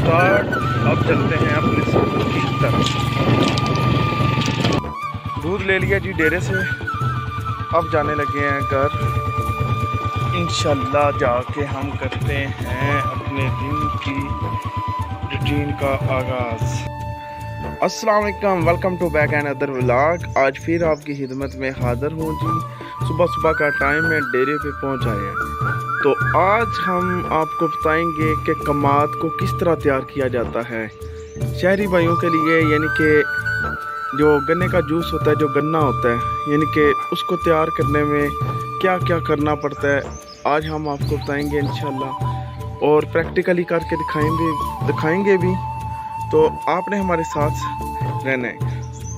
Start. अब चलते हैं अपने सफर की तरफ। दूध ले लिया जी डेरे से, अब जाने लगे हैं घर। इंशाल्लाह जाके हम करते हैं अपने दिन की रूटीन का आगाज़। अस्सलाम वालेकुम, welcome to back another vlog. आज फिर आपकी खिदमत में हाज़िर हूँ जी। सुबह सुबह का टाइम है, डेरे पे पहुँच आए हैं। तो आज हम आपको बताएंगे कि कमाद को किस तरह तैयार किया जाता है शहरी भाइयों के लिए, यानी कि जो गन्ने का जूस होता है, जो गन्ना होता है, यानी कि उसको तैयार करने में क्या क्या करना पड़ता है, आज हम आपको बताएंगे इंशाल्लाह, और प्रैक्टिकली करके दिखाएंगे भी। तो आपने हमारे साथ रहना है।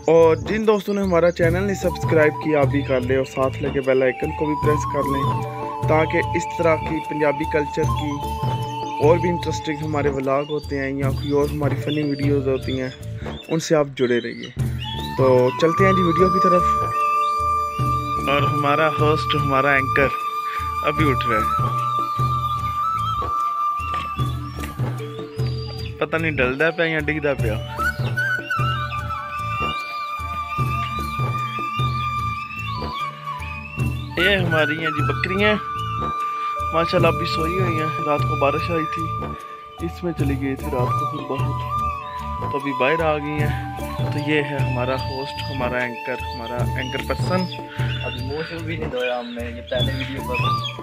और जिन दोस्तों ने हमारा चैनल नहीं सब्सक्राइब किया, आप भी कर लें और साथ लगे बेल आइकन को भी प्रेस कर लें, ताकि इस तरह की पंजाबी कल्चर की और भी इंटरेस्टिंग हमारे व्लॉग होते हैं या कोई और हमारी फ़नी वीडियोस होती हैं, उनसे आप जुड़े रहिए। तो चलते हैं जी वीडियो की तरफ। और हमारा होस्ट, हमारा एंकर अभी उठ रहा है, पता नहीं डलदा पे या डिगदा पे। ये हमारी हैं जी बकरियां, माशाल्लाह अभी सोई हुई हैं। रात को बारिश आई थी, इसमें चली गई थी रात को फिर बाहर, तो अभी बाहर आ गई हैं। तो ये है हमारा होस्ट, हमारा एंकर पर्सन। अभी मुँह भी नहीं धोया हमने, ये पहले वीडियो पर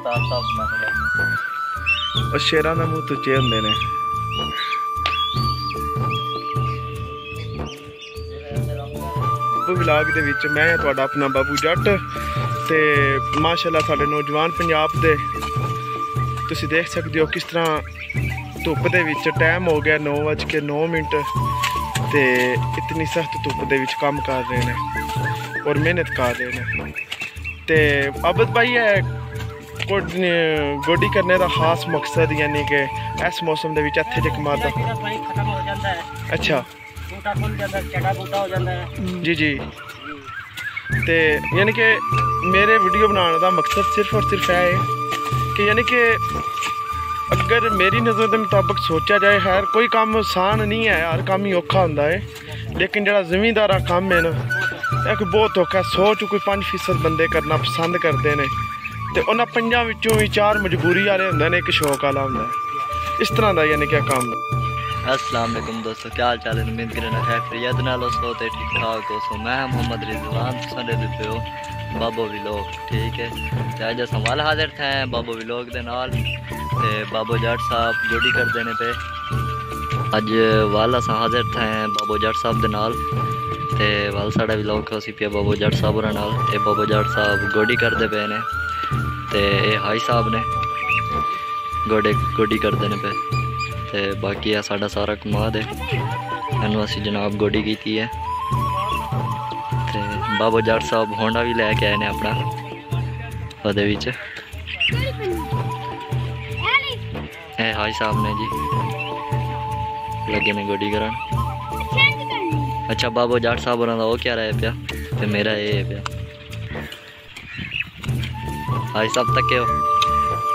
साफ बना। और शेरा का मुँह तो चेन देने। व्लॉग दे विच मैं तुहाडा अपना बाबू जट ते माशाल्लाह साडे नौजवान पंजाब दे तुसीं देख सकते हो किस तरह धुप दे विच टाइम हो गया 9:09 ते इतनी सख्त धुप दे विच काम कर रहे हैं और मेहनत कर रहे हैं। ते अबद भाई है गोडी करने का खास मकसद, यानी कि इस मौसम दे विच इत्थे जकमाद दा अच्छा जी जी। ते यानी कि मेरे वीडियो बनाने का मकसद सिर्फ और सिर्फ है कि यानी कि अगर मेरी नज़र के मुताबिक सोचा जाए, खैर कोई काम आसान नहीं है, हर काम ही औखा होंदा है, लेकिन जो ज़मींदारा काम है ना, एक बहुत औखा। 100 चों कोई 5% बंदे करना पसंद करते हैं, तो उन्होंने 5 विचों भी 4 मजबूरी वाले होंदे ने, एक शौक वाला होंदा है। इस तरह का यानी क्या काम है। अस्सलाम वालेकुम दोस्तों, क्या हाल चाल है? उम्मीद करना है खैरियत नाल हो ते ठीक ठाक दोस्तों। मैं मोहम्मद रिजवान, साडे पे हो बाबो व्लॉग, ठीक है। ते अज अस वाल हाजिर थे बाबो व्लॉग दे नाल, ते बाबो जट साहब जोड़ी कर देने पे अज वाल अस हाजिर थे बाबो जट साहब दे नाल, ते वाल साडा व्लॉग असी पिया बाबो जट साहब होरां नाल। ते बाबो जट साहब गोडी करते पे ने, ते हाई साहब ने गोडी कर देने पे, ते बाकी है साडा सारा कमाद है, इनू असी जनाब गोडी की है। ते बाबो जट साहब होंडा भी लैके आए ने अपना ओहदे विच। हाई साहब ने जी लगे ने गोडी करन। अच्छा बाबो जट साहब होरां दा वो क्या रहा पिया, ते मेरा ये पिया। हाई साहब तके हो,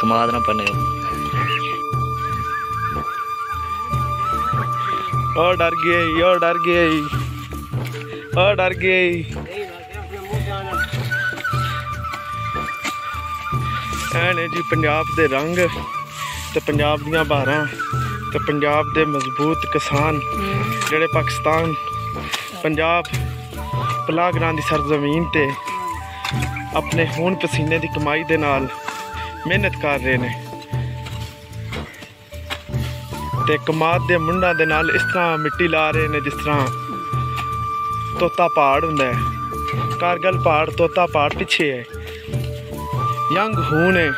कमाद ना पने हो। और डर गई, और डर गई, और डर गई। ऐने जी पंजाब दे रंग ते पंजाब दियां बहारां ते पंजाब दे मजबूत किसान जेड़े पाकिस्तान पंजाब पलाग्रां दी सरजमीन ते अपने खून पसीने दी कमाई दे नाल मेहनत कर रहे ने, ते कमाद दे मुंडा दे नाल इस तरह मिट्टी ला रहे ने जिस तरह तोता पहाड़ हुंदा है। कारगल पहाड़, तोता पहाड़ पिछे है, यंग खून है।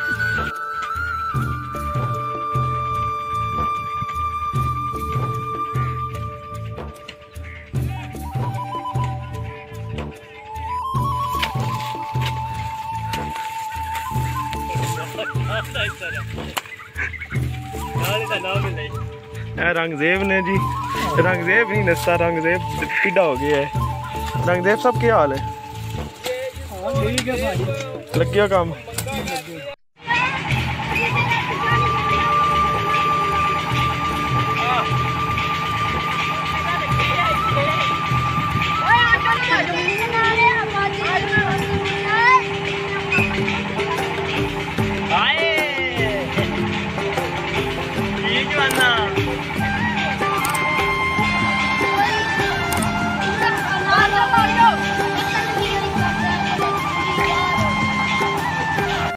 रंगजेब ने जी, रंगजेब नहीं नस्ता, रंगजेब टिड्डा हो गया है। रंगजेब साहब क्या हाल है? लग गया काम?